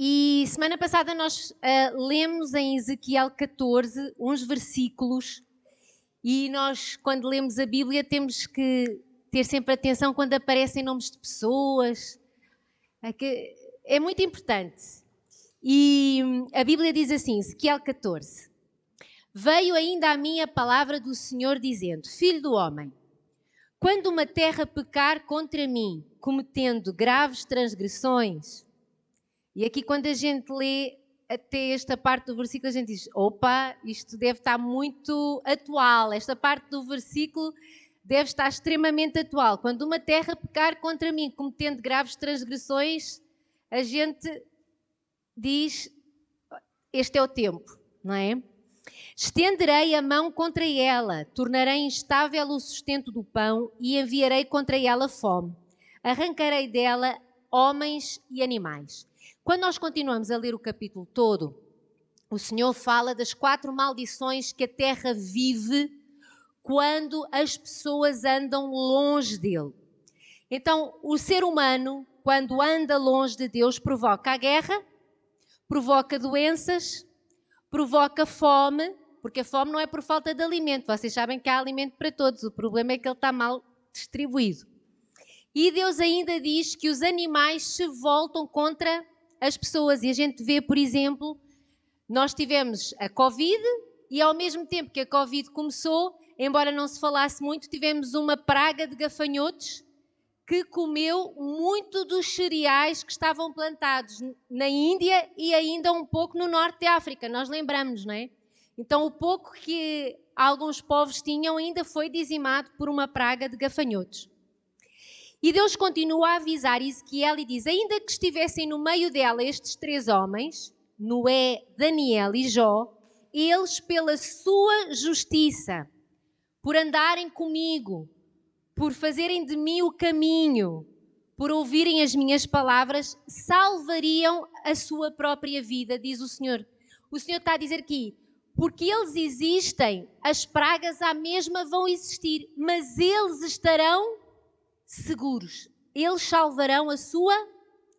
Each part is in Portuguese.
E semana passada nós lemos em Ezequiel 14 uns versículos e nós, quando lemos a Bíblia, temos que ter sempre atenção quando aparecem nomes de pessoas. É muito importante. E a Bíblia diz assim, Ezequiel 14. Veio ainda a mim a palavra do Senhor dizendo: Filho do homem, quando uma terra pecar contra mim, cometendo graves transgressões... E aqui quando a gente lê até esta parte do versículo, a gente diz, opa, isto deve estar muito atual, esta parte do versículo deve estar extremamente atual. Quando uma terra pecar contra mim, cometendo graves transgressões, a gente diz, este é o tempo, não é? Estenderei a mão contra ela, tornarei instável o sustento do pão e enviarei contra ela fome. Arrancarei dela homens e animais. Quando nós continuamos a ler o capítulo todo, o Senhor fala das 4 maldições que a terra vive quando as pessoas andam longe dele. Então, o ser humano, quando anda longe de Deus, provoca a guerra, provoca doenças, provoca fome, porque a fome não é por falta de alimento. Vocês sabem que há alimento para todos, o problema é que ele está mal distribuído. E Deus ainda diz que os animais se voltam contra as pessoas. E a gente vê, por exemplo, nós tivemos a Covid e ao mesmo tempo que a Covid começou, embora não se falasse muito, tivemos uma praga de gafanhotos que comeu muito dos cereais que estavam plantados na Índia e ainda um pouco no norte de África. Nós lembramos, não é? Então o pouco que alguns povos tinham ainda foi dizimado por uma praga de gafanhotos. E Deus continua a avisar Ezequiel e diz, ainda que estivessem no meio dela estes 3 homens, Noé, Daniel e Jó, eles pela sua justiça, por andarem comigo, por fazerem de mim o caminho, por ouvirem as minhas palavras, salvariam a sua própria vida, diz o Senhor. O Senhor está a dizer aqui, porque eles existem, as pragas à mesma vão existir, mas eles estarão seguros. Eles salvarão a sua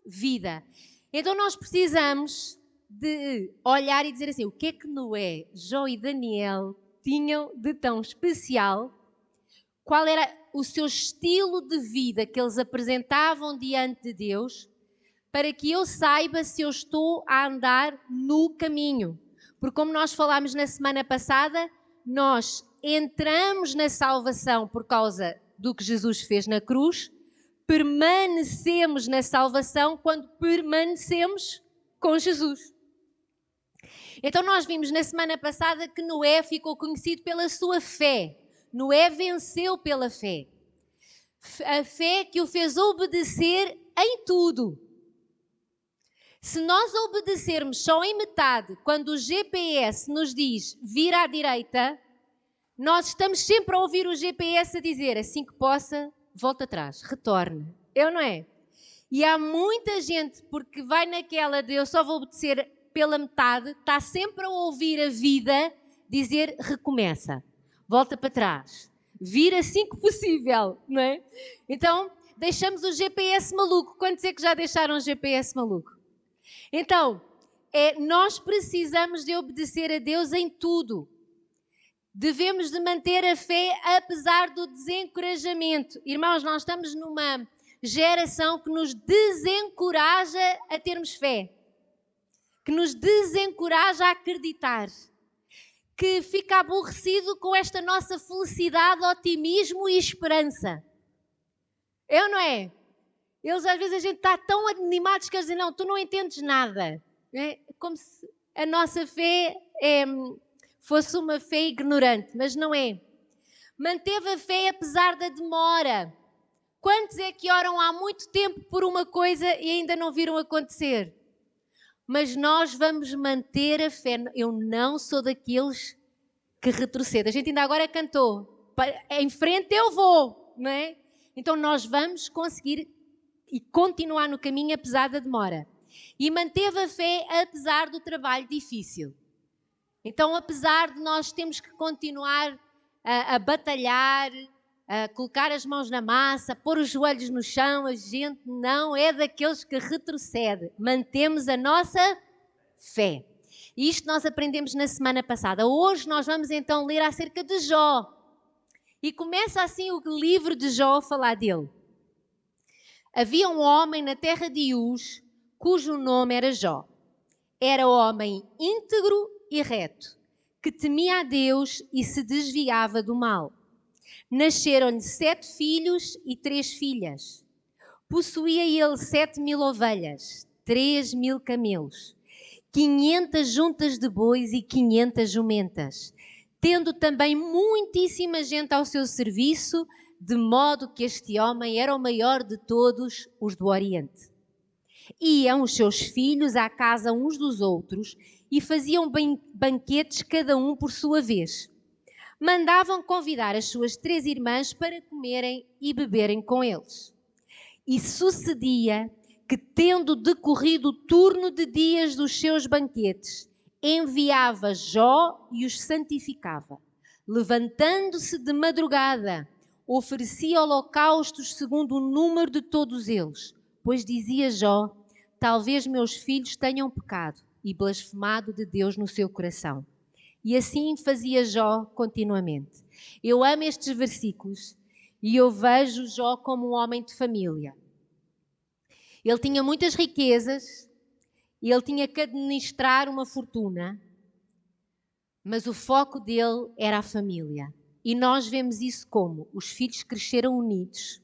vida. Então nós precisamos de olhar e dizer assim, o que é que Noé, Jó e Daniel tinham de tão especial? Qual era o seu estilo de vida que eles apresentavam diante de Deus para que eu saiba se eu estou a andar no caminho? Porque como nós falámos na semana passada, nós entramos na salvação por causa do que Jesus fez na cruz, permanecemos na salvação quando permanecemos com Jesus. Então nós vimos na semana passada que Noé ficou conhecido pela sua fé. Noé venceu pela fé. A fé que o fez obedecer em tudo. Se nós obedecermos só em metade, quando o GPS nos diz vira à direita, nós estamos sempre a ouvir o GPS a dizer, assim que possa, volta atrás, retorne. Não é? E há muita gente, porque vai naquela de eu só vou obedecer pela metade, está sempre a ouvir a vida dizer, recomeça, volta para trás, vira assim que possível, não é? Então, deixamos o GPS maluco. Quantos é que já deixaram o GPS maluco? Então, nós precisamos de obedecer a Deus em tudo. Devemos de manter a fé apesar do desencorajamento. Irmãos, nós estamos numa geração que nos desencoraja a termos fé. Que nos desencoraja a acreditar. Que fica aborrecido com esta nossa felicidade, otimismo e esperança. Não é? Eles, às vezes, a gente está tão animados que eles dizem, não, tu não entendes nada. É como se a nossa fé fosse uma fé ignorante, mas não é. Manteve a fé apesar da demora. Quantos é que oram há muito tempo por uma coisa e ainda não viram acontecer? Mas nós vamos manter a fé. Eu não sou daqueles que retrocedem. A gente ainda agora cantou. Em frente eu vou, não é? Então nós vamos conseguir e continuar no caminho apesar da demora. E manteve a fé apesar do trabalho difícil. Então, apesar de nós termos que continuar a batalhar, colocar as mãos na massa, pôr os joelhos no chão. A gente não é daqueles que retrocede. Mantemos a nossa fé. E isto nós aprendemos na semana passada. Hoje nós vamos então ler acerca de Jó. E começa assim o livro de Jó a falar dele. Havia um homem na terra de Uz, cujo nome era Jó. Era homem íntegro e reto, que temia a Deus e se desviava do mal. Nasceram-lhe 7 filhos e 3 filhas. Possuía ele 7.000 ovelhas, 3.000 camelos, 500 juntas de bois e 500 jumentas, tendo também muitíssima gente ao seu serviço, de modo que este homem era o maior de todos os do Oriente. Iam os seus filhos à casa uns dos outros e faziam banquetes cada um por sua vez. Mandavam convidar as suas 3 irmãs para comerem e beberem com eles. E sucedia que, tendo decorrido o turno de dias dos seus banquetes, enviava Jó e os santificava. Levantando-se de madrugada, oferecia holocaustos segundo o número de todos eles, pois dizia Jó: talvez meus filhos tenham pecado e blasfemado de Deus no seu coração. E assim fazia Jó continuamente. Eu amo estes versículos e eu vejo Jó como um homem de família. Ele tinha muitas riquezas e ele tinha que administrar uma fortuna, mas o foco dele era a família. E nós vemos isso como os filhos cresceram unidos.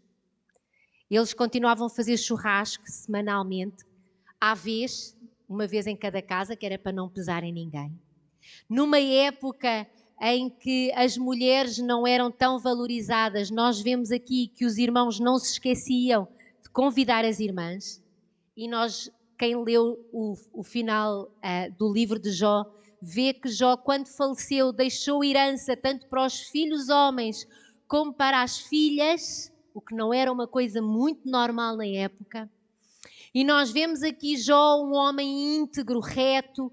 Eles continuavam a fazer churrasco semanalmente, uma vez em cada casa, que era para não pesar em ninguém. Numa época em que as mulheres não eram tão valorizadas, nós vemos aqui que os irmãos não se esqueciam de convidar as irmãs. E nós, quem leu o final do livro de Jó, vê que Jó, quando faleceu, deixou herança tanto para os filhos homens como para as filhas, o que não era uma coisa muito normal na época. E nós vemos aqui Jó, um homem íntegro, reto,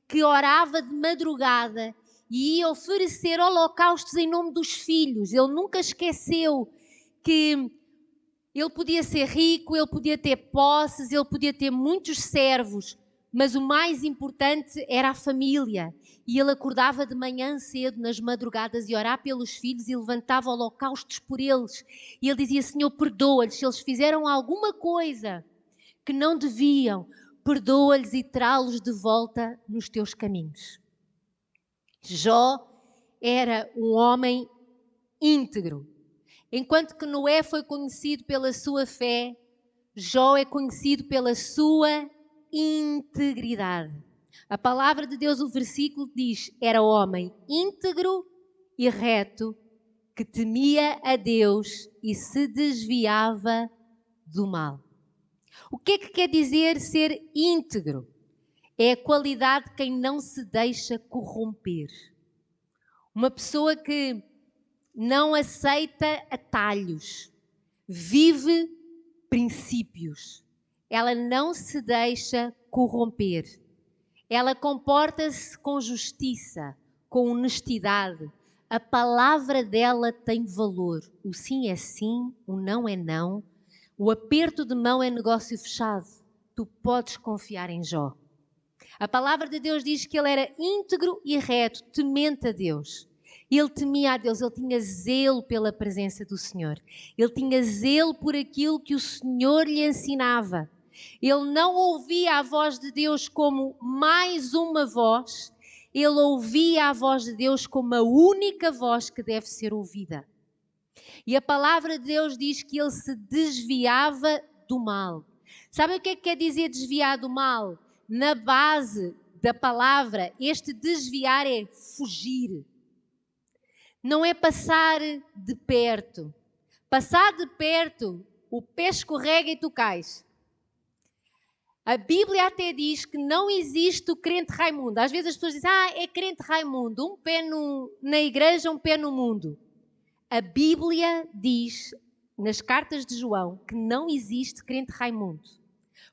que orava de madrugada e ia oferecer holocaustos em nome dos filhos. Ele nunca esqueceu que ele podia ser rico, ele podia ter posses, ele podia ter muitos servos, mas o mais importante era a família. E ele acordava de manhã cedo, nas madrugadas, e orava pelos filhos e levantava holocaustos por eles. E ele dizia: Senhor, perdoa-lhes se eles fizeram alguma coisa que não deviam, perdoa-lhes e trá-los de volta nos teus caminhos. Jó era um homem íntegro. Enquanto que Noé foi conhecido pela sua fé, Jó é conhecido pela sua integridade. A palavra de Deus, o versículo diz: era homem íntegro e reto, que temia a Deus e se desviava do mal. O que é que quer dizer ser íntegro? É a qualidade de quem não se deixa corromper. Uma pessoa que não aceita atalhos, vive princípios. Ela não se deixa corromper. Ela comporta-se com justiça, com honestidade. A palavra dela tem valor. O sim é sim, o não é não. O aperto de mão é negócio fechado. Tu podes confiar em Jó. A palavra de Deus diz que ele era íntegro e reto, temente a Deus. Ele temia a Deus, ele tinha zelo pela presença do Senhor. Ele tinha zelo por aquilo que o Senhor lhe ensinava. Ele não ouvia a voz de Deus como mais uma voz, ele ouvia a voz de Deus como a única voz que deve ser ouvida. E a palavra de Deus diz que ele se desviava do mal. Sabe o que é que quer dizer desviar do mal? Na base da palavra, este desviar é fugir. Não é passar de perto. Passar de perto, o pé escorrega e tu cais. A Bíblia até diz que não existe o crente Raimundo. Às vezes as pessoas dizem: é crente Raimundo, um pé na igreja, um pé no mundo. A Bíblia diz, nas cartas de João, que não existe crente Raimundo.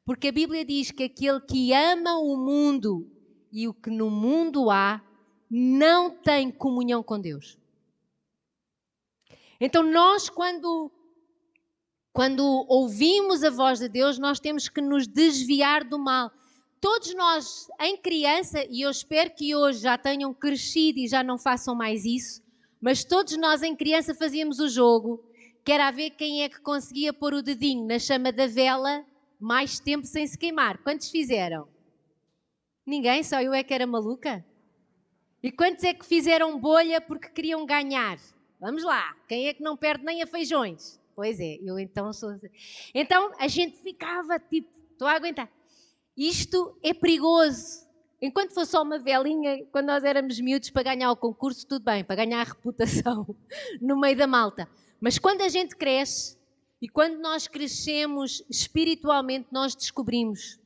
Porque a Bíblia diz que aquele que ama o mundo e o que no mundo há, não tem comunhão com Deus. Então nós, quando ouvimos a voz de Deus, nós temos que nos desviar do mal. Todos nós, em criança, e eu espero que hoje já tenham crescido e já não façam mais isso, mas todos nós em criança fazíamos o jogo, que era a ver quem é que conseguia pôr o dedinho na chama da vela mais tempo sem se queimar. Quantos fizeram? Ninguém, só eu é que era maluca? E quantos é que fizeram bolha porque queriam ganhar? Vamos lá, quem é que não perde nem a feijões? Pois é, eu então sou... Então a gente ficava tipo, estou a aguentar. Isto é perigoso. Enquanto fosse só uma velinha, quando nós éramos miúdos para ganhar o concurso, tudo bem, para ganhar a reputação no meio da malta. Mas quando a gente cresce e quando nós crescemos espiritualmente, nós descobrimos,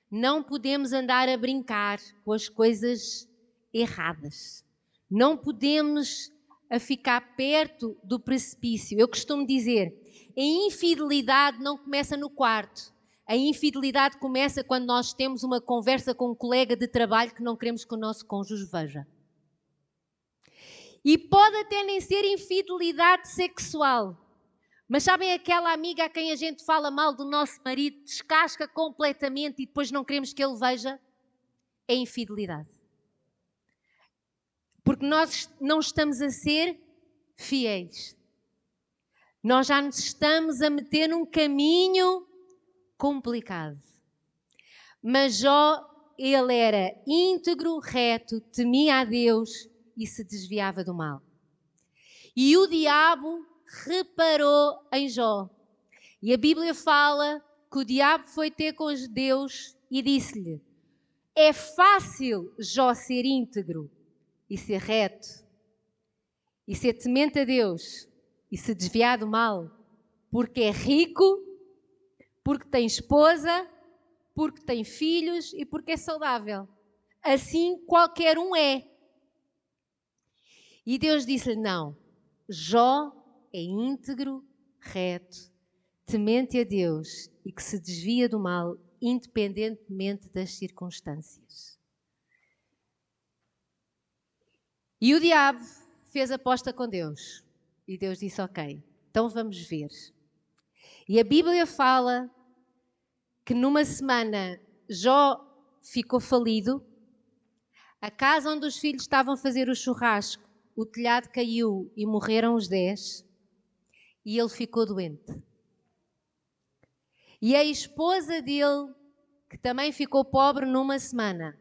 não podemos andar a brincar com as coisas erradas. Não podemos a ficar perto do precipício. Eu costumo dizer, a infidelidade não começa no quarto. A infidelidade começa quando nós temos uma conversa com um colega de trabalho que não queremos que o nosso cônjuge veja. E pode até nem ser infidelidade sexual. Mas sabem aquela amiga a quem a gente fala mal do nosso marido, descasca completamente e depois não queremos que ele veja? É infidelidade. Porque nós não estamos a ser fiéis. Nós já nos estamos a meter num caminho complicado. Mas Jó, ele era íntegro, reto, temia a Deus e se desviava do mal. E o diabo reparou em Jó. E a Bíblia fala que o diabo foi ter com Deus e disse-lhe: é fácil Jó ser íntegro e ser reto e ser temente a Deus e se desviar do mal, porque é rico, porque tem esposa, porque tem filhos e porque é saudável. Assim qualquer um é. E Deus disse-lhe, não, Jó é íntegro, reto, temente a Deus e que se desvia do mal independentemente das circunstâncias. E o diabo fez aposta com Deus. E Deus disse, ok, então vamos ver. E a Bíblia fala que numa semana Jó ficou falido, a casa onde os filhos estavam a fazer o churrasco, o telhado caiu e morreram os 10, e ele ficou doente. E a esposa dele, que também ficou pobre numa semana,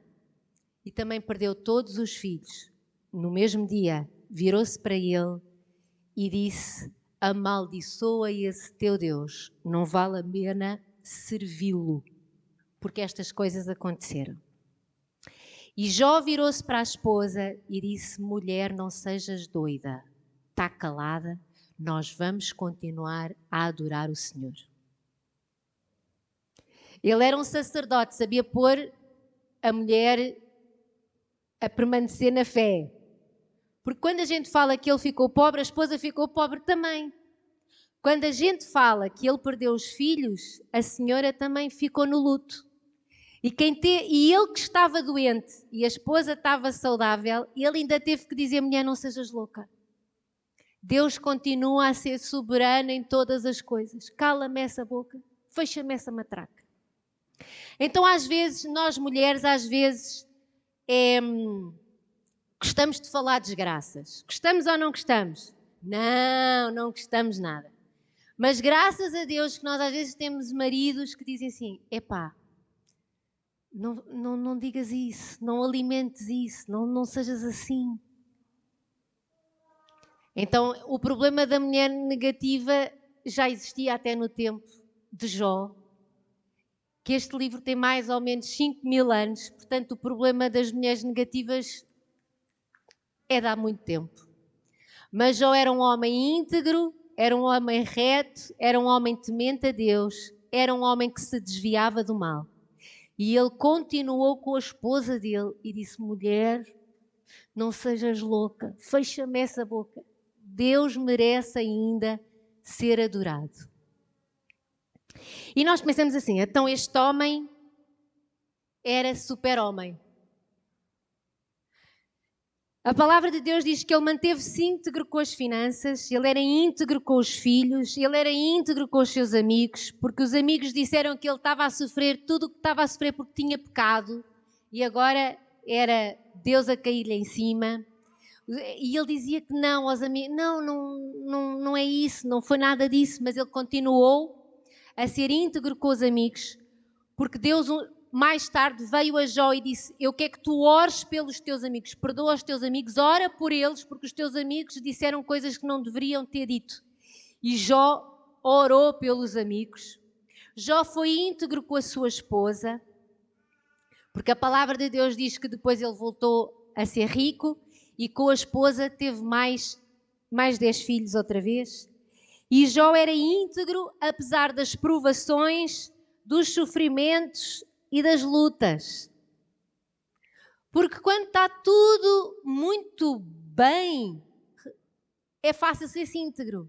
e também perdeu todos os filhos, no mesmo dia, virou-se para ele e disse, amaldiçoa esse teu Deus, não vale a pena servi-lo, porque estas coisas aconteceram. E Jó virou-se para a esposa e disse, mulher, não sejas doida, está calada, nós vamos continuar a adorar o Senhor. Ele era um sacerdote, sabia pôr a mulher a permanecer na fé. Porque quando a gente fala que ele ficou pobre, a esposa ficou pobre também. Quando a gente fala que ele perdeu os filhos, a senhora também ficou no luto. E ele que estava doente e a esposa estava saudável, ele ainda teve que dizer, mulher, não sejas louca. Deus continua a ser soberano em todas as coisas. Cala-me essa boca, fecha-me essa matraca. Então, às vezes, nós mulheres, gostamos de falar desgraças. Gostamos ou não gostamos? Não, não gostamos nada. Mas graças a Deus que nós às vezes temos maridos que dizem assim, epá, não digas isso, não alimentes isso, não sejas assim. Então, o problema da mulher negativa já existia até no tempo de Jó, que este livro tem mais ou menos 5.000 anos, portanto o problema das mulheres negativas é de há muito tempo. Mas Jó era um homem íntegro, era um homem reto, era um homem temente a Deus, era um homem que se desviava do mal. E ele continuou com a esposa dele e disse, mulher, não sejas louca, fecha-me essa boca. Deus merece ainda ser adorado. E nós pensamos assim, então este homem era super-homem. A palavra de Deus diz que ele manteve-se íntegro com as finanças, ele era íntegro com os filhos, ele era íntegro com os seus amigos, porque os amigos disseram que ele estava a sofrer tudo o que estava a sofrer porque tinha pecado e agora era Deus a cair-lhe em cima. E ele dizia que não aos amigos, não é isso, não foi nada disso, mas ele continuou a ser íntegro com os amigos, porque Deus mais tarde veio a Jó e disse: eu quero que tu ores pelos teus amigos, perdoa os teus amigos, ora por eles, porque os teus amigos disseram coisas que não deveriam ter dito. E Jó orou pelos amigos. Jó foi íntegro com a sua esposa, porque a palavra de Deus diz que depois ele voltou a ser rico e com a esposa teve mais 10 filhos outra vez. E Jó era íntegro apesar das provações, dos sofrimentos e das lutas. Porque quando está tudo muito bem, é fácil ser íntegro.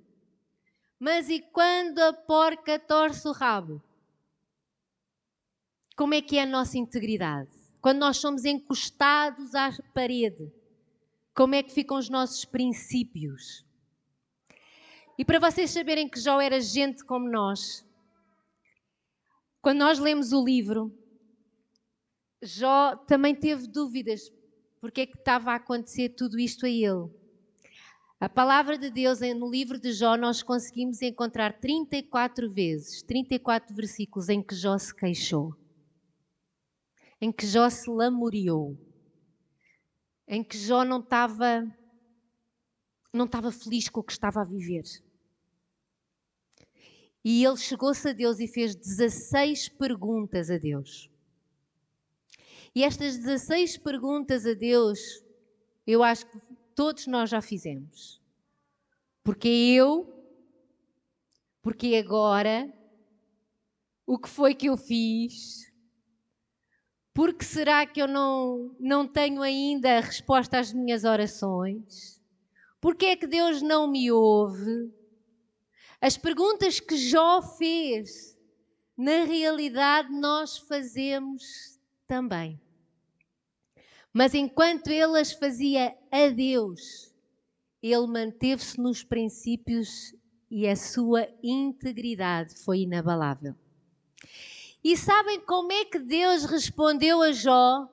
Mas e quando a porca torce o rabo? Como é que é a nossa integridade? Quando nós somos encostados à parede, como é que ficam os nossos princípios? E para vocês saberem que Jó era gente como nós, quando nós lemos o livro, Jó também teve dúvidas porque é que estava a acontecer tudo isto a ele. A palavra de Deus no livro de Jó nós conseguimos encontrar 34 vezes, 34 versículos em que Jó se queixou, em que Jó se lamuriou, em que Jó não estava feliz com o que estava a viver. E ele chegou-se a Deus e fez 16 perguntas a Deus. E estas 16 perguntas a Deus, eu acho que todos nós já fizemos. Porque agora, o que foi que eu fiz? Porque será que eu não tenho ainda a resposta às minhas orações? Porque é que Deus não me ouve? As perguntas que Jó fez, na realidade nós fazemos também. Mas enquanto ele as fazia a Deus, ele manteve-se nos princípios e a sua integridade foi inabalável. E sabem como é que Deus respondeu a Jó?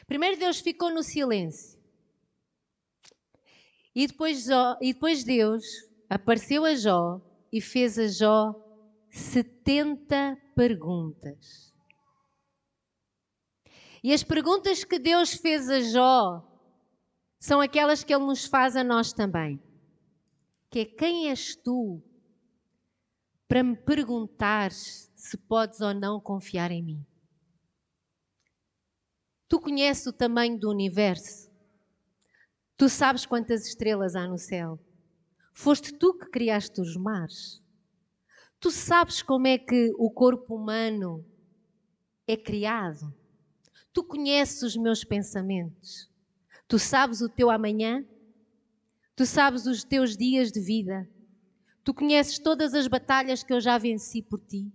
Primeiro Deus ficou no silêncio. E depois Deus apareceu a Jó e fez a Jó 70 perguntas. E as perguntas que Deus fez a Jó são aquelas que Ele nos faz a nós também. Que é: quem és tu para me perguntares se podes ou não confiar em mim? Tu conheces o tamanho do universo? Tu sabes quantas estrelas há no céu? Foste tu que criaste os mares? Tu sabes como é que o corpo humano é criado? Tu conheces os meus pensamentos? Tu sabes o teu amanhã? Tu sabes os teus dias de vida? Tu conheces todas as batalhas que eu já venci por ti?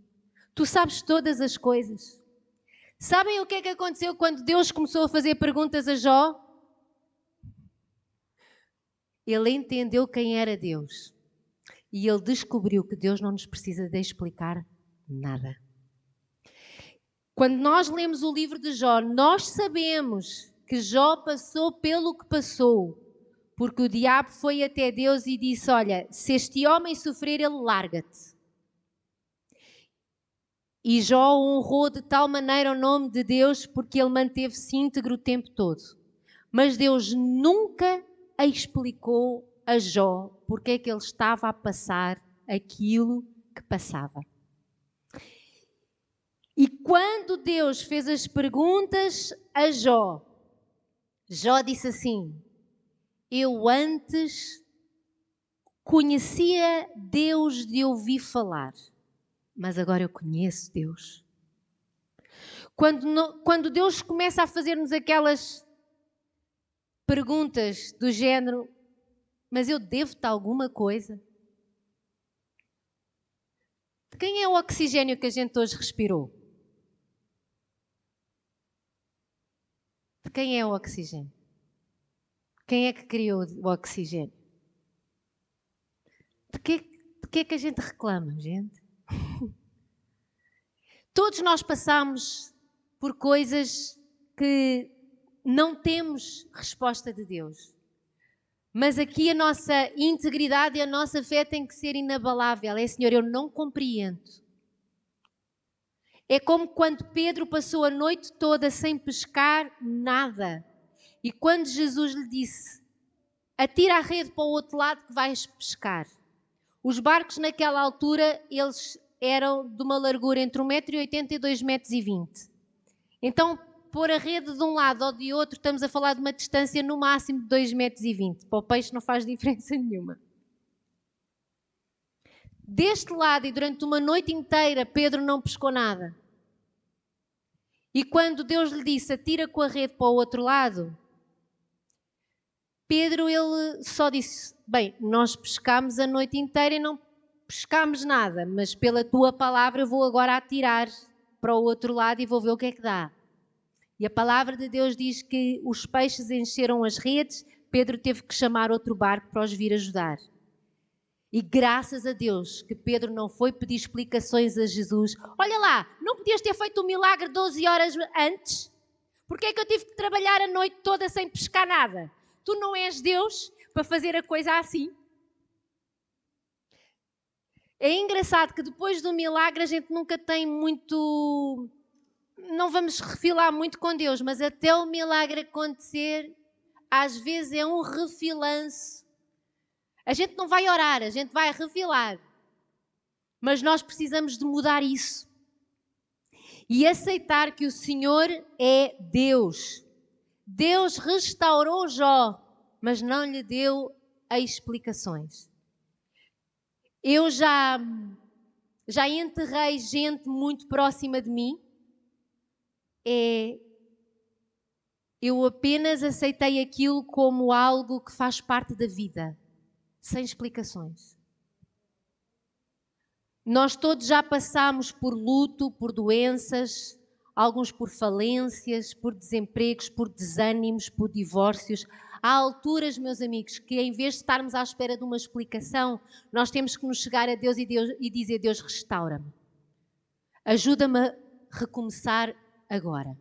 Tu sabes todas as coisas? Sabem o que é que aconteceu quando Deus começou a fazer perguntas a Jó? Ele entendeu quem era Deus. E ele descobriu que Deus não nos precisa de explicar nada. Quando nós lemos o livro de Jó, nós sabemos que Jó passou pelo que passou, porque o diabo foi até Deus e disse: olha, se este homem sofrer, ele larga-te. E Jó honrou de tal maneira o nome de Deus porque ele manteve-se íntegro o tempo todo. Mas Deus nunca explicou a Jó porque é que ele estava a passar aquilo que passava. E quando Deus fez as perguntas a Jó, Jó disse assim: eu antes conhecia Deus de ouvir falar, mas agora eu conheço Deus. Quando Deus começa a fazer-nos aquelas perguntas do género: mas eu devo-te alguma coisa? De quem é o oxigênio que a gente hoje respirou? De quem é o oxigênio? Quem é que criou o oxigênio? De que é que a gente reclama, gente? Todos nós passamos por coisas que não temos resposta de Deus. Mas aqui a nossa integridade e a nossa fé tem que ser inabalável. É, Senhor, eu não compreendo. É como quando Pedro passou a noite toda sem pescar nada. E quando Jesus lhe disse, atira a rede para o outro lado que vais pescar. Os barcos naquela altura, eles eram de uma largura entre 1,80 m e 2,20 m. Então, pôr a rede de um lado ou de outro, estamos a falar de uma distância no máximo de 2,20 m. Para o peixe não faz diferença nenhuma. Deste lado e durante uma noite inteira, Pedro não pescou nada. E quando Deus lhe disse, atira com a rede para o outro lado, Pedro, ele só disse, bem, nós pescámos a noite inteira e não pescámos nada, mas pela tua palavra eu vou agora atirar para o outro lado e vou ver o que é que dá. E a palavra de Deus diz que os peixes encheram as redes, Pedro teve que chamar outro barco para os vir ajudar. E graças a Deus que Pedro não foi pedir explicações a Jesus. Olha lá, não podias ter feito um milagre 12 horas antes? Porque é que eu tive que trabalhar a noite toda sem pescar nada? Tu não és Deus para fazer a coisa assim? É engraçado que depois do milagre a gente nunca tem muito... Não vamos refilar muito com Deus, mas até o milagre acontecer, às vezes é um refilanço. A gente não vai orar, a gente vai refilar. Mas nós precisamos de mudar isso. E aceitar que o Senhor é Deus. Deus restaurou Jó, mas não lhe deu explicações. Eu já enterrei gente muito próxima de mim. Eu apenas aceitei aquilo como algo que faz parte da vida, sem explicações. Nós todos já passámos por luto, por doenças, alguns por falências, por desempregos, por desânimos, por divórcios. Há alturas, meus amigos, que em vez de estarmos à espera de uma explicação, nós temos que nos chegar a Deus e dizer, Deus, restaura-me. Ajuda-me a recomeçar agora.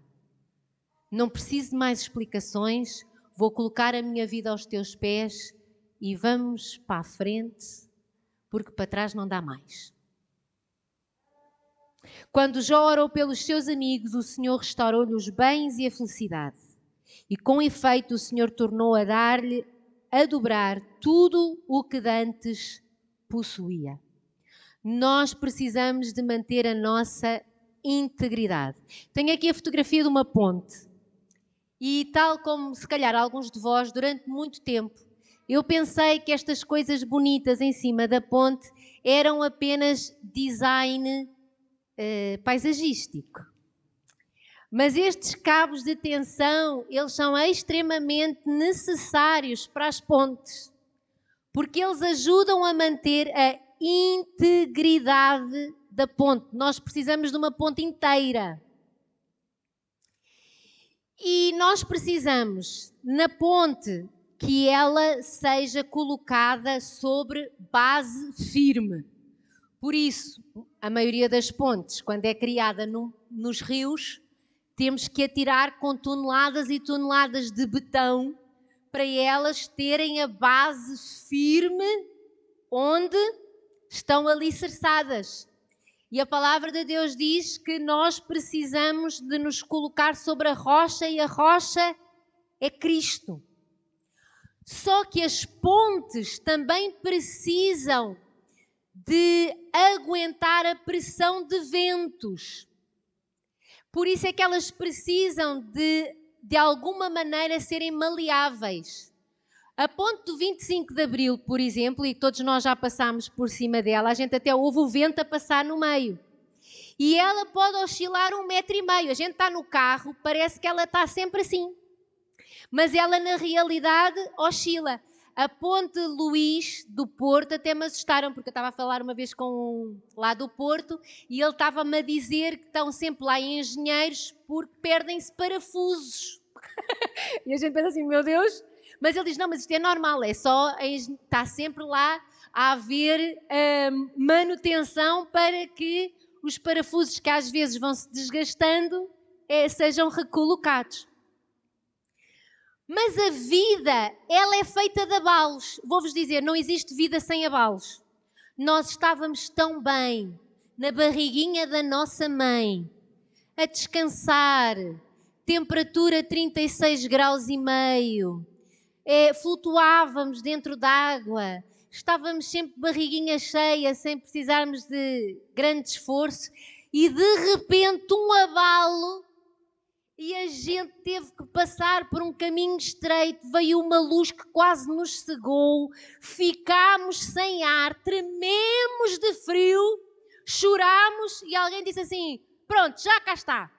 Não preciso de mais explicações, vou colocar a minha vida aos teus pés e vamos para a frente, porque para trás não dá mais. Quando Jó orou pelos seus amigos, o Senhor restaurou-lhe os bens e a felicidade. E com efeito o Senhor tornou a dar-lhe, a dobrar tudo o que dantes possuía. Nós precisamos de manter a nossa integridade. Tenho aqui a fotografia de uma ponte. E tal como se calhar alguns de vós, durante muito tempo, eu pensei que estas coisas bonitas em cima da ponte eram apenas design paisagístico. Mas estes cabos de tensão, eles são extremamente necessários para as pontes, porque eles ajudam a manter a integridade da ponte. Nós precisamos de uma ponte inteira. E nós precisamos, na ponte, que ela seja colocada sobre base firme. Por isso, a maioria das pontes, quando é criada nos rios, temos que atirar com toneladas e toneladas de betão para elas terem a base firme onde estão alicerçadas. E a palavra de Deus diz que nós precisamos de nos colocar sobre a rocha e a rocha é Cristo. Só que as pontes também precisam de aguentar a pressão de ventos. Por isso é que elas precisam de alguma maneira serem maleáveis. A ponte do 25 de Abril, por exemplo, e todos nós já passámos por cima dela, a gente até ouve o vento a passar no meio. E ela pode oscilar 1,5 metro. A gente está no carro, parece que ela está sempre assim. Mas ela, na realidade, oscila. A ponte Luís do Porto até me assustaram, porque eu estava a falar uma vez com um lá do Porto e ele estava-me a dizer que estão sempre lá engenheiros porque perdem-se parafusos E a gente pensa assim, meu Deus. Mas ele diz, não, mas isto é normal, é só, está sempre lá a haver manutenção para que os parafusos que às vezes vão se desgastando sejam recolocados. Mas a vida, ela é feita de abalos. Vou-vos dizer, não existe vida sem abalos. Nós estávamos tão bem na barriguinha da nossa mãe, a descansar, temperatura 36 graus e meio, flutuávamos dentro d'água, estávamos sempre barriguinha cheia, sem precisarmos de grande esforço, e de repente um abalo, e a gente teve que passar por um caminho estreito, veio uma luz que quase nos cegou, ficámos sem ar, trememos de frio, chorámos e alguém disse assim, pronto, já cá está.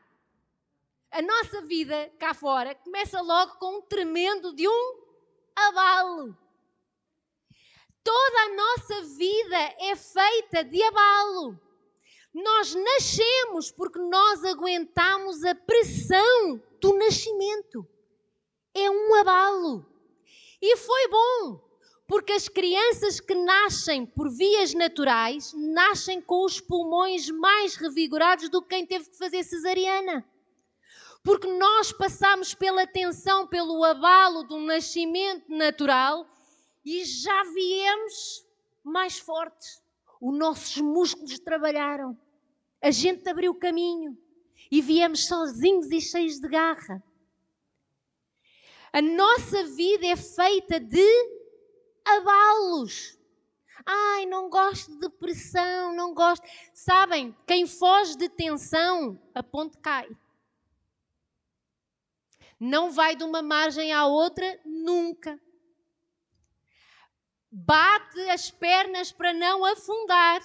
A nossa vida cá fora começa logo com um tremendo de um abalo. Toda a nossa vida é feita de abalo. Nós nascemos porque nós aguentamos a pressão do nascimento. É um abalo. E foi bom, porque as crianças que nascem por vias naturais nascem com os pulmões mais revigorados do que quem teve que fazer cesariana. Porque nós passamos pela tensão, pelo abalo do nascimento natural e já viemos mais fortes. Os nossos músculos trabalharam. A gente abriu caminho e viemos sozinhos e cheios de garra. A nossa vida é feita de abalos. Ai, não gosto de pressão, não gosto. Sabem, quem foge de tensão, a ponte cai. Não vai de uma margem à outra nunca. Bate as pernas para não afundar.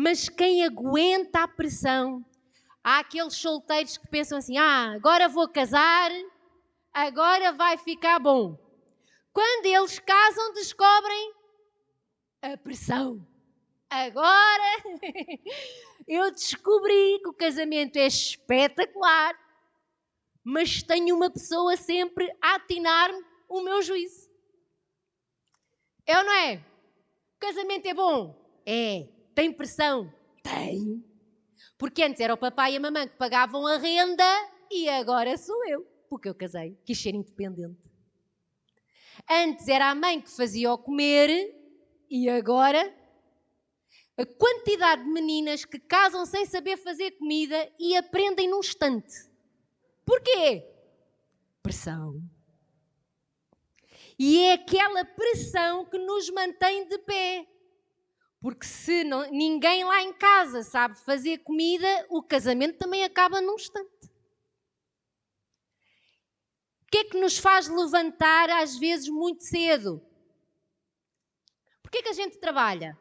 Mas quem aguenta a pressão, há aqueles solteiros que pensam assim, agora vou casar, agora vai ficar bom. Quando eles casam, descobrem a pressão. Agora eu descobri que o casamento é espetacular, mas tenho uma pessoa sempre a atinar-me o meu juízo. É ou não é? O casamento é bom? É. Tem pressão? Tem. Porque antes era o papai e a mamãe que pagavam a renda e agora sou eu, porque eu casei, quis ser independente. Antes era a mãe que fazia o comer e agora a quantidade de meninas que casam sem saber fazer comida e aprendem num instante. Porquê? Pressão. E é aquela pressão que nos mantém de pé. Porque se ninguém lá em casa sabe fazer comida, o casamento também acaba num instante. O que é que nos faz levantar às vezes muito cedo? Porquê que a gente trabalha?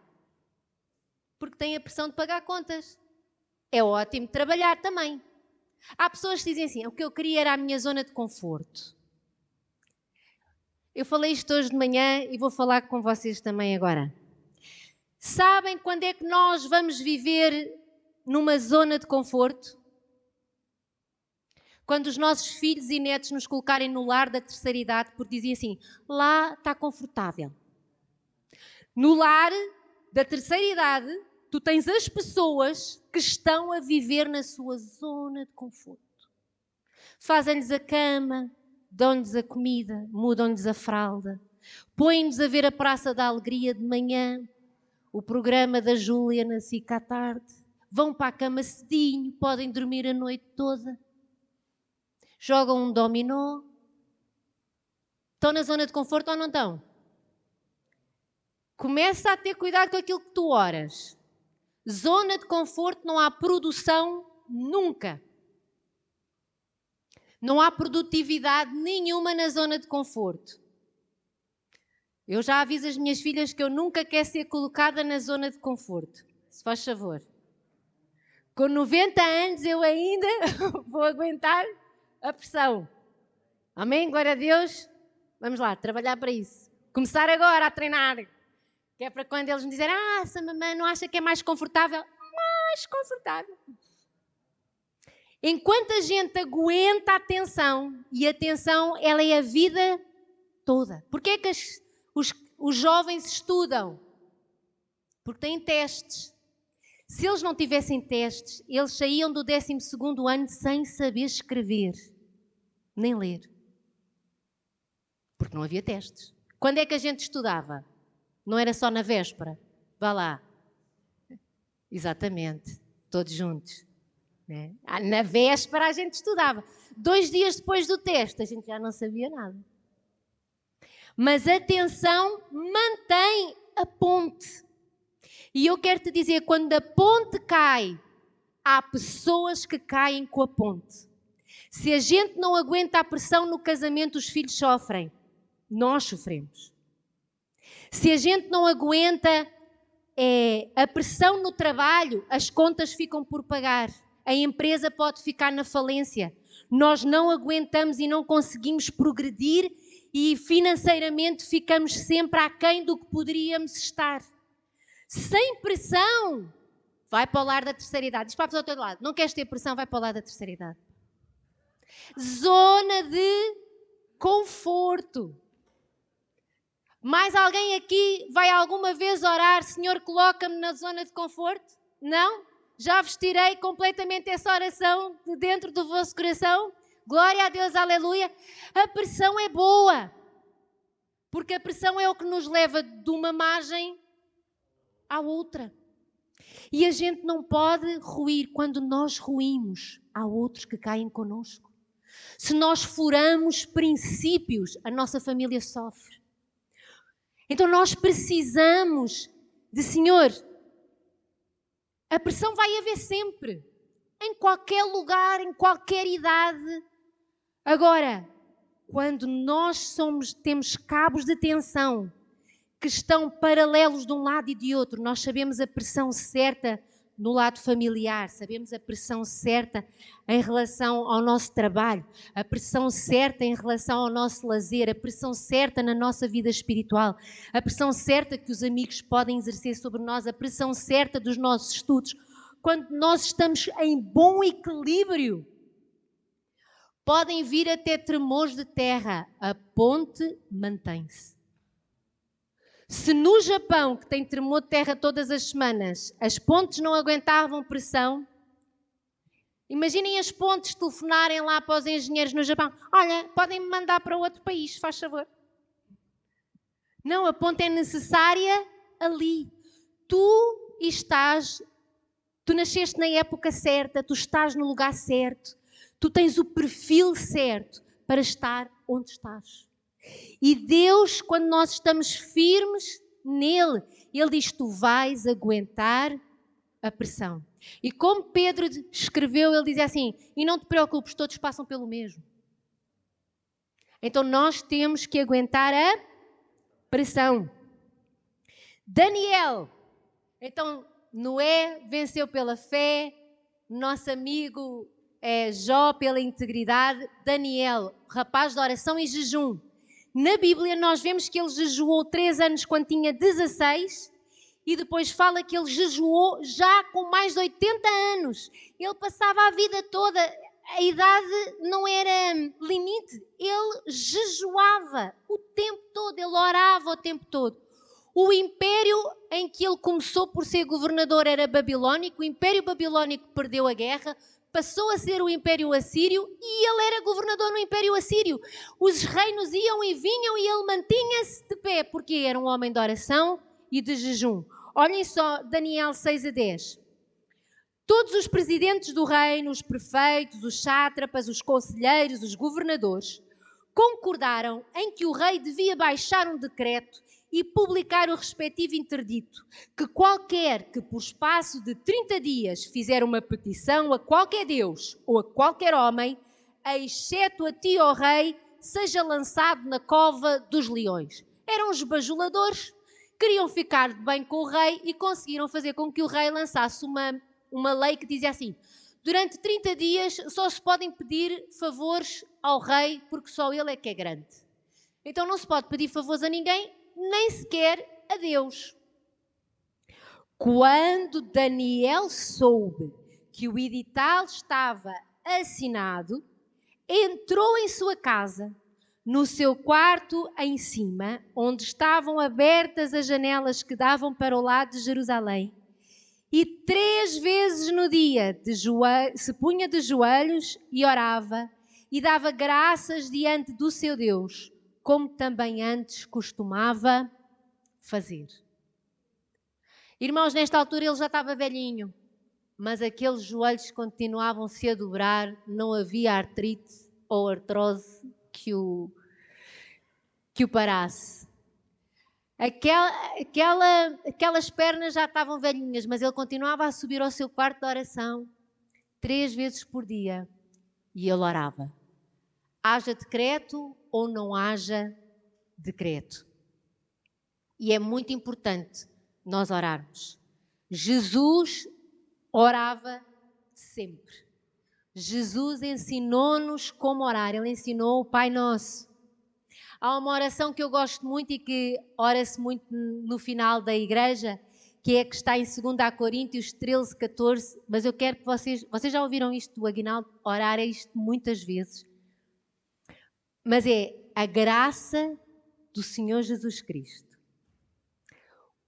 Porque tem a pressão de pagar contas. É ótimo trabalhar também. Há pessoas que dizem assim, o que eu queria era a minha zona de conforto. Eu falei isto hoje de manhã e vou falar com vocês também agora. Sabem quando é que nós vamos viver numa zona de conforto? Quando os nossos filhos e netos nos colocarem no lar da terceira idade, porque dizem assim, lá está confortável. No lar da terceira idade, tu tens as pessoas que estão a viver na sua zona de conforto. Fazem-lhes a cama, dão-lhes a comida, mudam-lhes a fralda, põem-nos a ver a Praça da Alegria de manhã, o programa da Júlia na SIC à tarde, vão para a cama cedinho, podem dormir a noite toda, jogam um dominó. Estão na zona de conforto ou não estão? Começa a ter cuidado com aquilo que tu oras. Zona de conforto, não há produção nunca. Não há produtividade nenhuma na zona de conforto. Eu já aviso as minhas filhas que eu nunca quero ser colocada na zona de conforto. Se faz favor. Com 90 anos eu ainda vou aguentar a pressão. Amém? Glória a Deus. Vamos lá, trabalhar para isso. Começar agora a treinar. Que é para quando eles me dizerem, se a mamãe não acha que é mais confortável. Mais confortável. Enquanto a gente aguenta a tensão, e a tensão, ela é a vida toda. Porquê é que os jovens estudam? Porque têm testes. Se eles não tivessem testes, eles saíam do 12º ano sem saber escrever, nem ler. Porque não havia testes. Quando é que a gente estudava? Não era só na véspera. Vá lá. Exatamente. Todos juntos. Né? Na véspera a gente estudava. 2 dias depois do teste, a gente já não sabia nada. Mas a tensão mantém a ponte. E eu quero te dizer, quando a ponte cai, há pessoas que caem com a ponte. Se a gente não aguenta a pressão no casamento, os filhos sofrem. Nós sofremos. Se a gente não aguenta a pressão no trabalho, as contas ficam por pagar. A empresa pode ficar na falência. Nós não aguentamos e não conseguimos progredir e financeiramente ficamos sempre aquém do que poderíamos estar. Sem pressão, vai para o lar da terceira idade. Diz para a pessoa do outro lado, não queres ter pressão, vai para o lar da terceira idade. Zona de conforto. Mais alguém aqui vai alguma vez orar, Senhor, coloca-me na zona de conforto? Não? Já vos tirei completamente essa oração de dentro do vosso coração? Glória a Deus, aleluia. A pressão é boa. Porque a pressão é o que nos leva de uma margem à outra. E a gente não pode ruir. Quando nós ruímos, há outros que caem connosco. Se nós furamos princípios, a nossa família sofre. Então nós precisamos de, Senhor, a pressão vai haver sempre, em qualquer lugar, em qualquer idade. Agora, quando nós temos cabos de tensão que estão paralelos de um lado e de outro, nós sabemos a pressão certa no lado familiar, sabemos a pressão certa em relação ao nosso trabalho, a pressão certa em relação ao nosso lazer, a pressão certa na nossa vida espiritual, a pressão certa que os amigos podem exercer sobre nós, a pressão certa dos nossos estudos. Quando nós estamos em bom equilíbrio, podem vir até tremores de terra, a ponte mantém-se. Se no Japão, que tem tremor de terra todas as semanas, as pontes não aguentavam pressão, imaginem as pontes telefonarem lá para os engenheiros no Japão. Olha, podem-me mandar para outro país, faz favor. Não, a ponte é necessária ali. Tu nasceste na época certa, tu estás no lugar certo, tu tens o perfil certo para estar onde estás. E Deus, quando nós estamos firmes nele, Ele diz, tu vais aguentar a pressão. E como Pedro escreveu, ele diz assim, e não te preocupes, todos passam pelo mesmo. Então nós temos que aguentar a pressão. Daniel, então Noé venceu pela fé, nosso amigo Jó pela integridade, Daniel, rapaz de oração e jejum. Na Bíblia nós vemos que ele jejuou 3 anos quando tinha 16 e depois fala que ele jejuou já com mais de 80 anos. Ele passava a vida toda, a idade não era limite, ele jejuava o tempo todo, ele orava o tempo todo. O império em que ele começou por ser governador era babilónico, o império babilónico perdeu a guerra, passou a ser o Império Assírio e ele era governador no Império Assírio. Os reinos iam e vinham e ele mantinha-se de pé, porque era um homem de oração e de jejum. Olhem só Daniel 6-10. Todos os presidentes do reino, os prefeitos, os sátrapas, os conselheiros, os governadores, concordaram em que o rei devia baixar um decreto e publicar o respectivo interdito, que qualquer que por espaço de 30 dias fizer uma petição a qualquer Deus ou a qualquer homem, exceto a ti, ó rei, seja lançado na cova dos leões. Eram os bajuladores, queriam ficar de bem com o rei e conseguiram fazer com que o rei lançasse uma lei que dizia assim, durante 30 dias só se podem pedir favores ao rei porque só ele é que é grande. Então não se pode pedir favores a ninguém, nem sequer a Deus. Quando Daniel soube que o edital estava assinado, entrou em sua casa, no seu quarto em cima, onde estavam abertas as janelas que davam para o lado de Jerusalém, e 3 vezes no dia se punha de joelhos e orava, e dava graças diante do seu Deus, como também antes costumava fazer. Irmãos, nesta altura ele já estava velhinho, mas aqueles joelhos continuavam-se a dobrar, não havia artrite ou artrose que o parasse. Aquelas pernas já estavam velhinhas, mas ele continuava a subir ao seu quarto de oração 3 vezes por dia e ele orava. Haja decreto ou não haja decreto. E é muito importante nós orarmos. Jesus orava sempre. Jesus ensinou-nos como orar. Ele ensinou o Pai Nosso. Há uma oração que eu gosto muito e que ora-se muito no final da igreja, que é que está em 2 Coríntios 13, 14, mas eu quero que vocês já ouviram isto do Aguinaldo orar isto muitas vezes, mas é a graça do Senhor Jesus Cristo,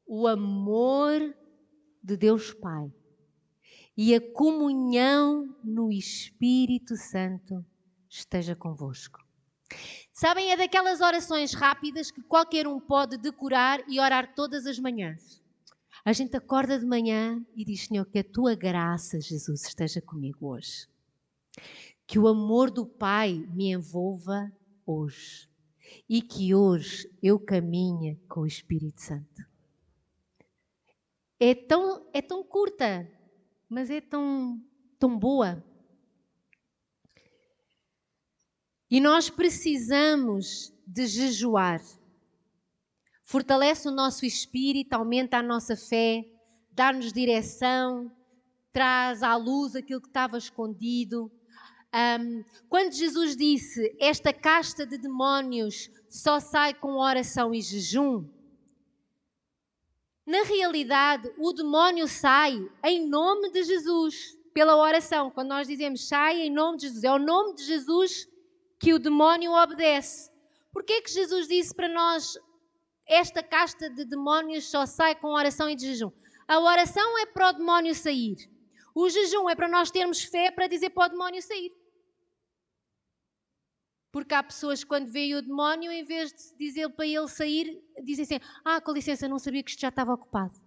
o amor de Deus Pai e a comunhão no Espírito Santo esteja convosco. Sabem, é daquelas orações rápidas que qualquer um pode decorar e orar todas as manhãs. A gente acorda de manhã e diz: Senhor, que a tua graça, Jesus, esteja comigo hoje. Que o amor do Pai me envolva hoje. E que hoje eu caminhe com o Espírito Santo. É tão curta, mas é tão boa. E nós precisamos de jejuar. Fortalece o nosso espírito, aumenta a nossa fé, dá-nos direção, traz à luz aquilo que estava escondido. Quando Jesus disse, esta casta de demónios só sai com oração e jejum, na realidade o demónio sai em nome de Jesus, pela oração. Quando nós dizemos sai em nome de Jesus, é o nome de Jesus que o demónio obedece. Porquê é que Jesus disse para nós, esta casta de demónios só sai com oração e de jejum? A oração é para o demónio sair. O jejum é para nós termos fé para dizer para o demónio sair. Porque há pessoas que quando veem o demónio, em vez de dizer para ele sair, dizem assim, com licença, não sabia que isto já estava ocupado.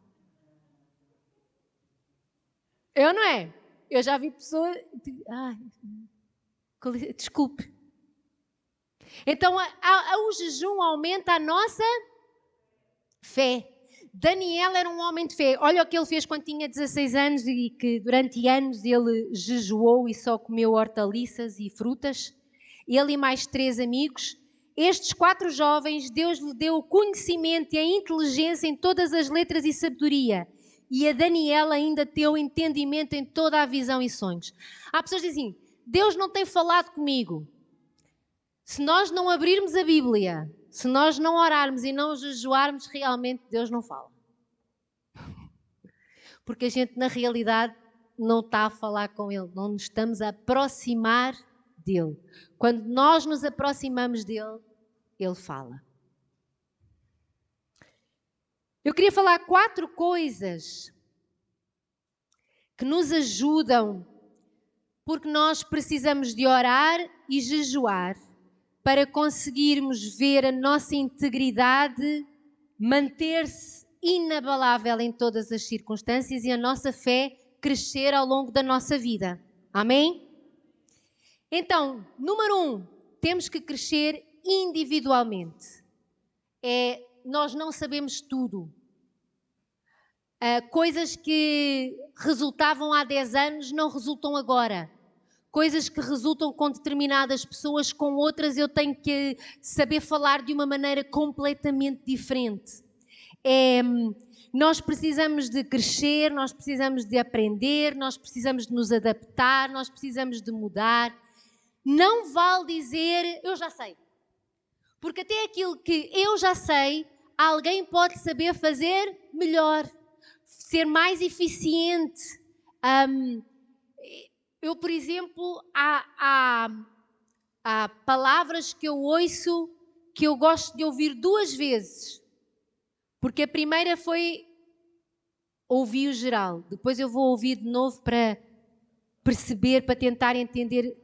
Eu não é? Eu já vi pessoas... desculpe. Então, o jejum aumenta a nossa fé. Daniel era um homem de fé. Olha o que ele fez quando tinha 16 anos e que durante anos ele jejuou e só comeu hortaliças e frutas. Ele e mais 3 amigos. Estes 4 jovens, Deus lhe deu o conhecimento e a inteligência em todas as letras e sabedoria. E a Daniel ainda deu entendimento em toda a visão e sonhos. Há pessoas que dizem assim, Deus não tem falado comigo. Se nós não abrirmos a Bíblia, se nós não orarmos e não jejuarmos, realmente Deus não fala. Porque a gente, na realidade, não está a falar com Ele, não nos estamos a aproximar dEle. Quando nós nos aproximamos dEle, Ele fala. Eu queria falar 4 coisas que nos ajudam, porque nós precisamos de orar e jejuar, para conseguirmos ver a nossa integridade manter-se inabalável em todas as circunstâncias e a nossa fé crescer ao longo da nossa vida. Amém? Então, número 1, temos que crescer individualmente. Nós não sabemos tudo. Coisas que resultavam há 10 anos não resultam agora. Coisas que resultam com determinadas pessoas, com outras eu tenho que saber falar de uma maneira completamente diferente. Nós precisamos de crescer, nós precisamos de aprender, nós precisamos de nos adaptar, nós precisamos de mudar. Não vale dizer, eu já sei. Porque até aquilo que eu já sei, alguém pode saber fazer melhor, ser mais eficiente. Eu, por exemplo, há palavras que eu ouço que eu gosto de ouvir 2 vezes. Porque a primeira foi ouvir o geral. Depois eu vou ouvir de novo para perceber, para tentar entender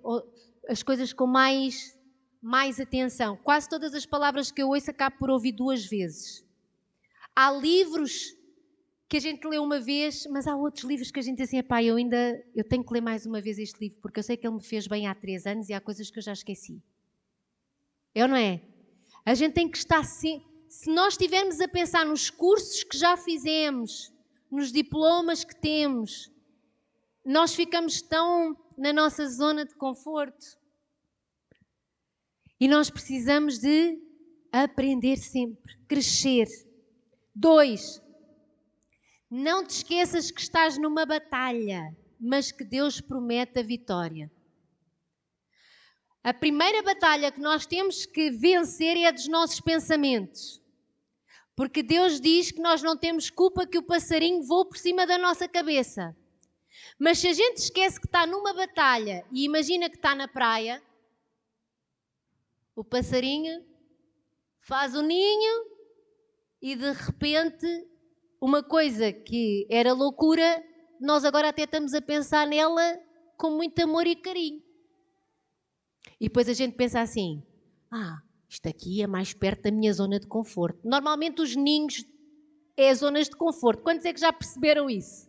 as coisas com mais atenção. Quase todas as palavras que eu ouço acabo por ouvir 2 vezes. Há livros que a gente lê uma vez, mas há outros livros que a gente diz assim, pá, eu tenho que ler mais uma vez este livro, porque eu sei que ele me fez bem há 3 anos e há coisas que eu já esqueci. É ou não é? A gente tem que estar se nós estivermos a pensar nos cursos que já fizemos, nos diplomas que temos, nós ficamos tão na nossa zona de conforto. E nós precisamos de aprender sempre, crescer. 2, não te esqueças que estás numa batalha, mas que Deus promete a vitória. A primeira batalha que nós temos que vencer é a dos nossos pensamentos. Porque Deus diz que nós não temos culpa que o passarinho voe por cima da nossa cabeça. Mas se a gente esquece que está numa batalha e imagina que está na praia, o passarinho faz o ninho e de repente uma coisa que era loucura, nós agora até estamos a pensar nela com muito amor e carinho. E depois a gente pensa assim, isto aqui é mais perto da minha zona de conforto. Normalmente os ninhos é zonas de conforto. Quantos é que já perceberam isso?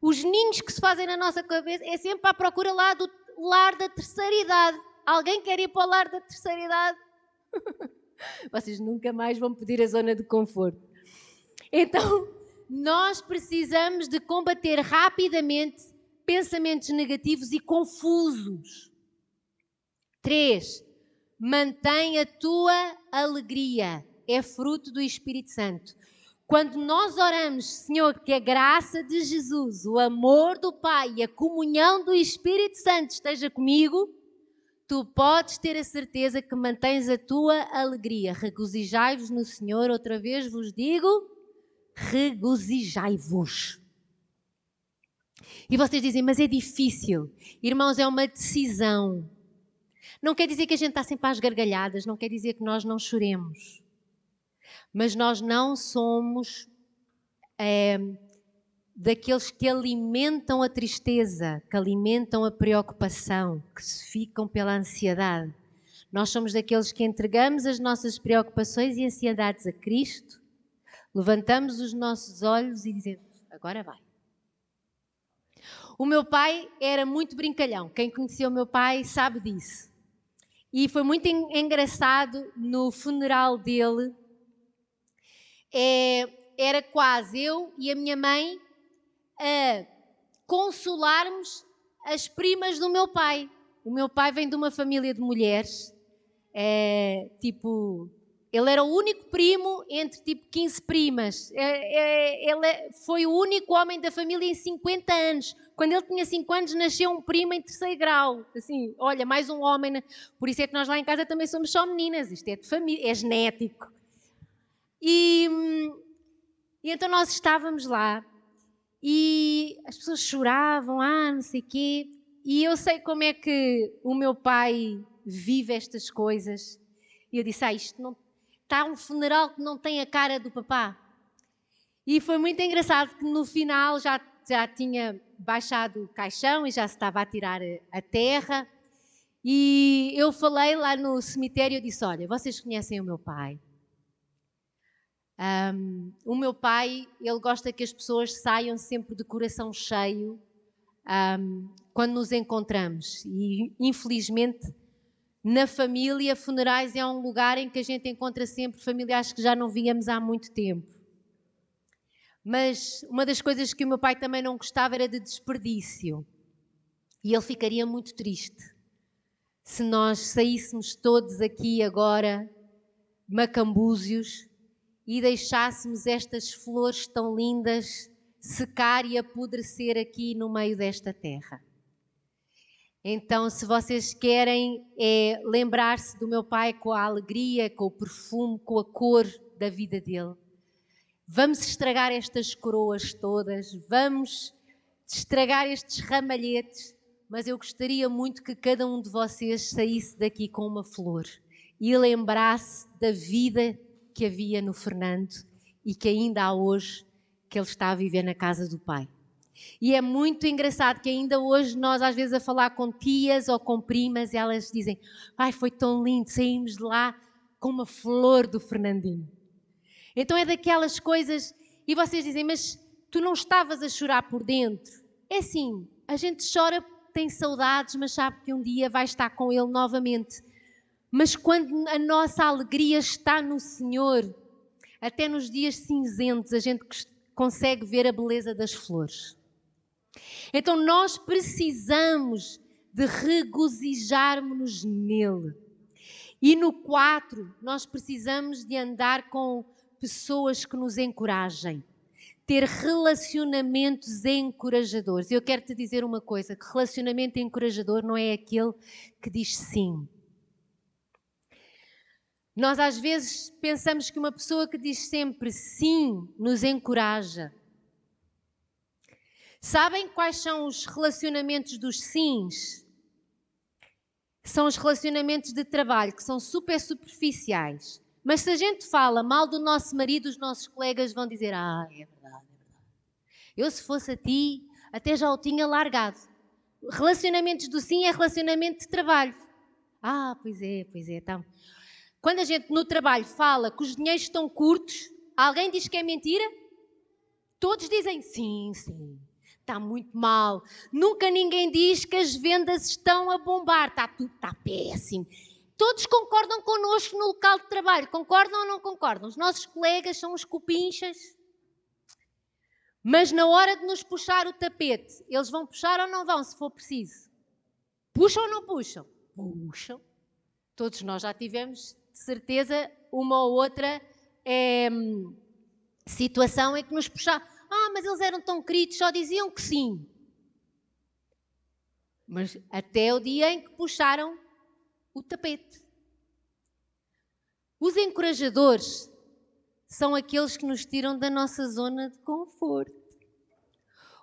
Os ninhos que se fazem na nossa cabeça é sempre à procura lá do lar da terceira idade. Alguém quer ir para o lar da terceira idade? Vocês nunca mais vão pedir a zona de conforto. Então, nós precisamos de combater rapidamente pensamentos negativos e confusos. 3, mantém a tua alegria. É fruto do Espírito Santo. Quando nós oramos, Senhor, que a graça de Jesus, o amor do Pai e a comunhão do Espírito Santo esteja comigo, tu podes ter a certeza que mantens a tua alegria. Regozijai-vos no Senhor. Outra vez vos digo, regozijai-vos. E vocês dizem, mas é difícil. Irmãos, é uma decisão. Não quer dizer que a gente está sempre às gargalhadas, não quer dizer que nós não choremos. Mas nós não somos daqueles que alimentam a tristeza, que alimentam a preocupação, que se ficam pela ansiedade. Nós somos daqueles que entregamos as nossas preocupações e ansiedades a Cristo, levantamos os nossos olhos e dizemos, agora vai. O meu pai era muito brincalhão. Quem conheceu o meu pai sabe disso. E foi muito engraçado no funeral dele. Era quase eu e a minha mãe a consolarmos as primas do meu pai. O meu pai vem de uma família de mulheres. Ele era o único primo entre 15 primas. Ele foi o único homem da família em 50 anos. Quando ele tinha 5 anos, nasceu um primo em 3º grau. Assim, olha, mais um homem. Por isso é que nós lá em casa também somos só meninas. Isto é de família, é genético. E então nós estávamos lá e as pessoas choravam, não sei o quê. E eu sei como é que o meu pai vive estas coisas. E eu disse, isto não... Está um funeral que não tem a cara do papá. E foi muito engraçado que no final já tinha baixado o caixão e já se estava a tirar a terra. E eu falei lá no cemitério, eu disse, olha, vocês conhecem o meu pai? O meu pai, ele gosta que as pessoas saiam sempre de coração cheio quando nos encontramos. E infelizmente... Na família, funerais é um lugar em que a gente encontra sempre familiares que já não víamos há muito tempo. Mas uma das coisas que o meu pai também não gostava era de desperdício. E ele ficaria muito triste se nós saíssemos todos aqui agora, macambúzios, e deixássemos estas flores tão lindas secar e apodrecer aqui no meio desta terra. Então, se vocês querem lembrar-se do meu pai com a alegria, com o perfume, com a cor da vida dele, vamos estragar estas coroas todas, vamos estragar estes ramalhetes, mas eu gostaria muito que cada um de vocês saísse daqui com uma flor e lembrasse da vida que havia no Fernando e que ainda há hoje que ele está a viver na casa do Pai. E é muito engraçado que ainda hoje nós às vezes a falar com tias ou com primas, elas dizem: ai, foi tão lindo, saímos de lá com uma flor do Fernandinho. Então é daquelas coisas, e vocês dizem: mas tu não estavas a chorar por dentro? É assim, a gente chora, tem saudades, mas sabe que um dia vai estar com ele novamente. Mas quando a nossa alegria está no Senhor, até nos dias cinzentos a gente consegue ver a beleza das flores. Então nós precisamos de regozijarmos-nos nele. E no 4, nós precisamos de andar com pessoas que nos encorajem. Ter relacionamentos encorajadores. Eu quero te dizer uma coisa, que relacionamento encorajador não é aquele que diz sim. Nós às vezes pensamos que uma pessoa que diz sempre sim nos encoraja. Sabem quais são os relacionamentos dos sims? São os relacionamentos de trabalho, que são super superficiais. Mas se a gente fala mal do nosso marido, os nossos colegas vão dizer: ah, é verdade, é verdade. Eu se fosse a ti, até já o tinha largado. Relacionamentos do sim é relacionamento de trabalho. Ah, pois é, então. Quando a gente no trabalho fala que os dinheiros estão curtos, alguém diz que é mentira? Todos dizem sim, está muito mal. Nunca ninguém diz que as vendas estão a bombar, está péssimo. Todos concordam connosco no local de trabalho, concordam ou não concordam? Os nossos colegas são os cupinchas. Mas na hora de nos puxar o tapete, eles vão puxar ou não vão, se for preciso? Puxam ou não puxam? Puxam. Todos nós já tivemos, de certeza, uma ou outra situação em que nos puxaram. Ah, mas eles eram tão queridos, só diziam que sim. Mas até o dia em que puxaram o tapete. Os encorajadores são aqueles que nos tiram da nossa zona de conforto.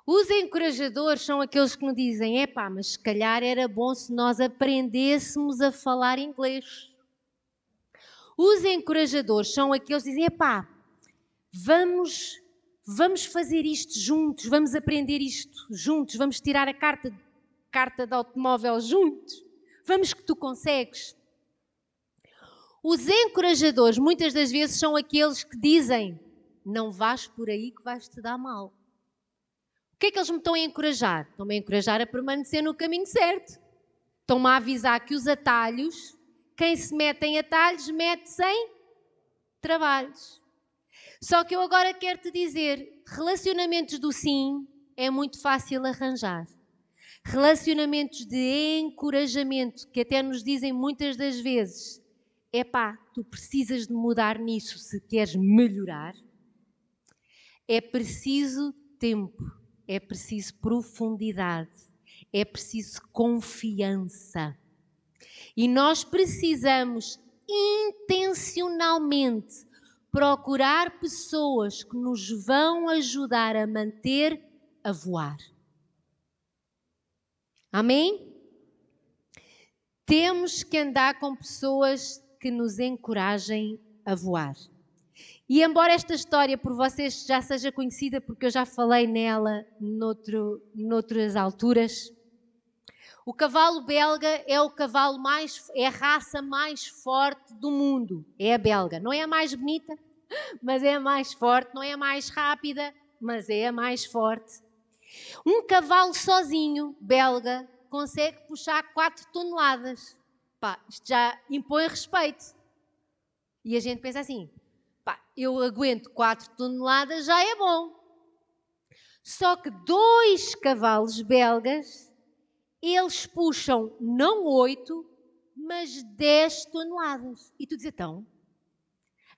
Os encorajadores são aqueles que nos dizem: epá, mas se calhar era bom se nós aprendêssemos a falar inglês. Os encorajadores são aqueles que dizem: epá, vamos fazer isto juntos, vamos aprender isto juntos, vamos tirar a carta de automóvel juntos, vamos que tu consegues. Os encorajadores muitas das vezes são aqueles que dizem: não vais por aí que vais-te dar mal. O que é que eles me estão a encorajar? Estão-me a encorajar a permanecer no caminho certo. Estão-me a avisar que os atalhos, quem se mete em atalhos, mete-se em trabalhos. Só que eu agora quero te dizer, relacionamentos do sim é muito fácil arranjar. Relacionamentos de encorajamento, que até nos dizem muitas das vezes: epá, tu precisas de mudar nisso se queres melhorar. É preciso tempo, é preciso profundidade, é preciso confiança. E nós precisamos intencionalmente procurar pessoas que nos vão ajudar a manter a voar. Amém? Temos que andar com pessoas que nos encorajem a voar. E embora esta história por vocês já seja conhecida, porque eu já falei nela noutras alturas, o cavalo belga é é a raça mais forte do mundo. É a belga. Não é a mais bonita, mas é a mais forte. Não é a mais rápida, mas é a mais forte. Um cavalo sozinho, belga, consegue puxar 4 toneladas. Pá, isto já impõe respeito. E a gente pensa assim: pá, eu aguento 4 toneladas, já é bom. Só que 2 cavalos belgas, eles puxam não 8, mas 10 toneladas. E tu dizes: então,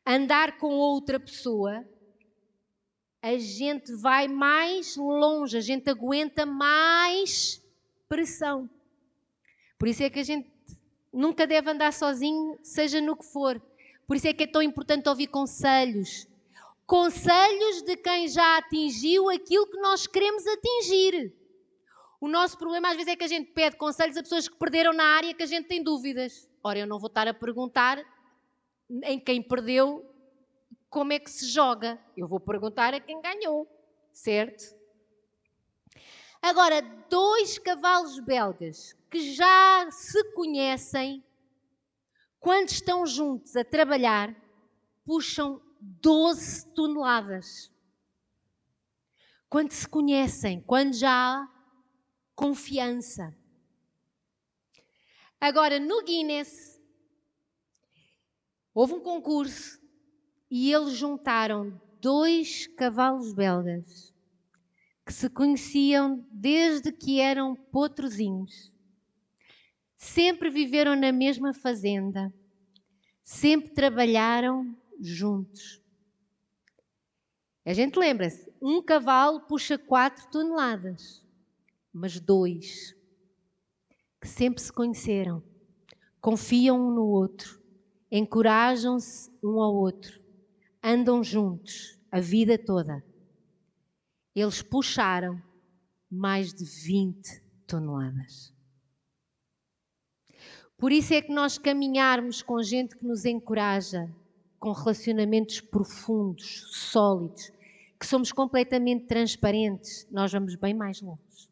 andar com outra pessoa, a gente vai mais longe, a gente aguenta mais pressão. Por isso é que a gente nunca deve andar sozinho, seja no que for. Por isso é que é tão importante ouvir conselhos. Conselhos de quem já atingiu aquilo que nós queremos atingir. O nosso problema às vezes é que a gente pede conselhos a pessoas que perderam na área que a gente tem dúvidas. Ora, eu não vou estar a perguntar em quem perdeu como é que se joga. Eu vou perguntar a quem ganhou, certo? Agora, 2 cavalos belgas que já se conhecem, quando estão juntos a trabalhar, puxam 12 toneladas. Quando se conhecem, quando já há confiança. Agora, no Guinness, houve um concurso e eles juntaram 2 cavalos belgas que se conheciam desde que eram potrozinhos. Sempre viveram na mesma fazenda. Sempre trabalharam juntos. A gente lembra-se, um cavalo puxa 4 toneladas, mas 2 que sempre se conheceram, confiam um no outro, encorajam-se um ao outro, andam juntos a vida toda. Eles puxaram mais de 20 toneladas. Por isso é que nós caminharmos com gente que nos encoraja, com relacionamentos profundos, sólidos, que somos completamente transparentes, nós vamos bem mais longe.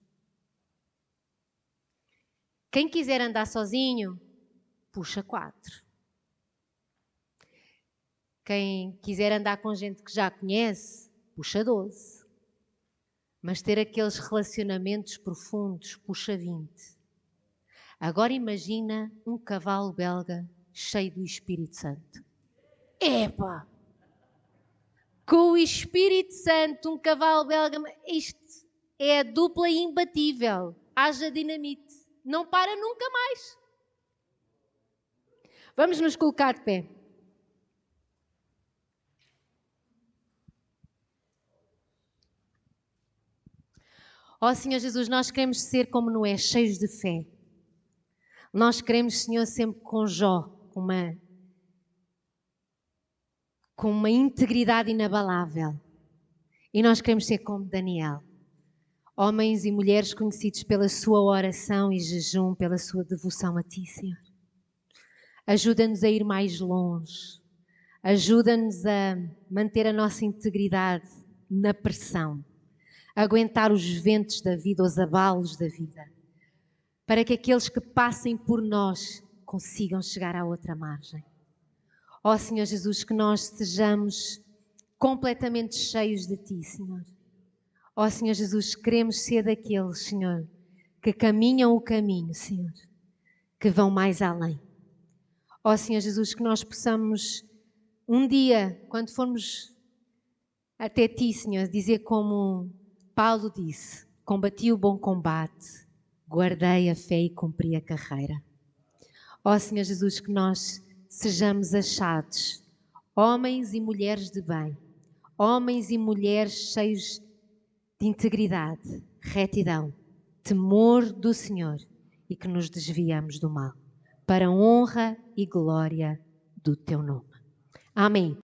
Quem quiser andar sozinho, puxa 4. Quem quiser andar com gente que já conhece, puxa 12. Mas ter aqueles relacionamentos profundos, puxa 20. Agora imagina um cavalo belga cheio do Espírito Santo. Epá! Com o Espírito Santo, um cavalo belga, isto é a dupla imbatível. Haja dinamite. Não para nunca mais. Vamos nos colocar de pé. Ó Senhor Jesus, nós queremos ser como Noé, cheios de fé. Nós queremos, Senhor, sempre com Jó, com uma integridade inabalável. E nós queremos ser como Daniel. Homens e mulheres conhecidos pela sua oração e jejum, pela sua devoção a Ti, Senhor. Ajuda-nos a ir mais longe. Ajuda-nos a manter a nossa integridade na pressão. Aguentar os ventos da vida, os abalos da vida. Para que aqueles que passem por nós consigam chegar à outra margem. Ó Senhor Jesus, que nós sejamos completamente cheios de Ti, Senhor. Ó Senhor Jesus, queremos ser daqueles, Senhor, que caminham o caminho, Senhor, que vão mais além. Ó Senhor Jesus, que nós possamos um dia, quando formos até Ti, Senhor, dizer como Paulo disse: combati o bom combate, guardei a fé e cumpri a carreira. Ó Senhor Jesus, que nós sejamos achados, homens e mulheres de bem, homens e mulheres cheios de integridade, retidão, temor do Senhor e que nos desviamos do mal, para a honra e glória do Teu nome. Amém.